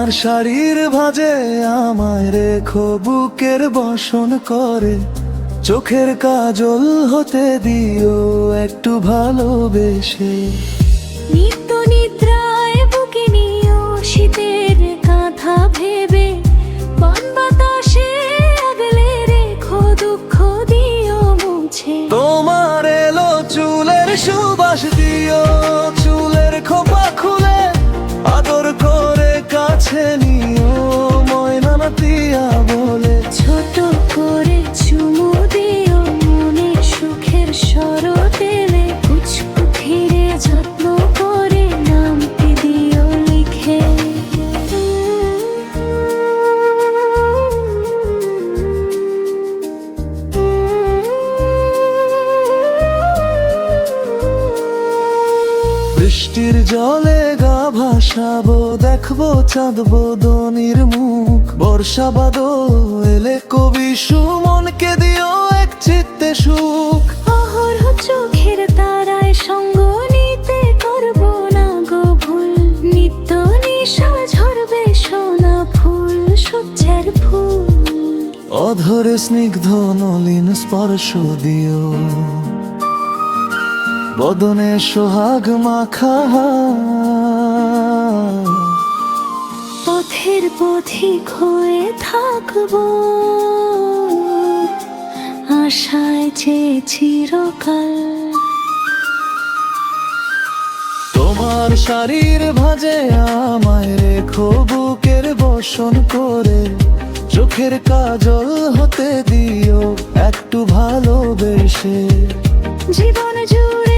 তোমার শাড়ির ভাঁজে আমায় রেখো বুকের বসন করে, চোখের কাজল হতে দিও একটু ভালোবেসে। নিত্য নিদ্রায় বুকে নিও শীতের কাঁথা ভেবে, বন বাতাসে আগলে রেখো দুঃখ দিও মুছে। তোমার এলো চুলের সুবাস দিও, চুলের খোপা খুলে আদর করে কাছে নিও ময়না নাতিয়া বলে। ছোট করে চুমু দিও মনে সুখের শরৎ এলে, কুচকু ধীরে যত্ন করে নামটি দিও লিখে। বৃষ্টির জলে গা ভাসাবো, দেখবো চাঁদ বদনির মুখ। বর্ষা বাদল এলে কবি সুমনকে দিও এক চিত্তে সুখ। অহরহ চোখের তারায় সঙ্গ নিতে করবো না গো ভুল, নিত্য নিশা ঝরবে সোনা ফুল সূর্যের ফুল। অধরে স্নিগ্ধ নলিন স্পর্শ দিও, বদনে সোহাগ মাখা। পথের পথিক হয়ে থাকবো, আশায় যে চিরকাল। তোমার শাড়ির ভাঁজে আমায় রেখো বুকের বসন করে, চোখের কাজল হতে দিও একটু ভালোবেসে। জীবন জুড়ে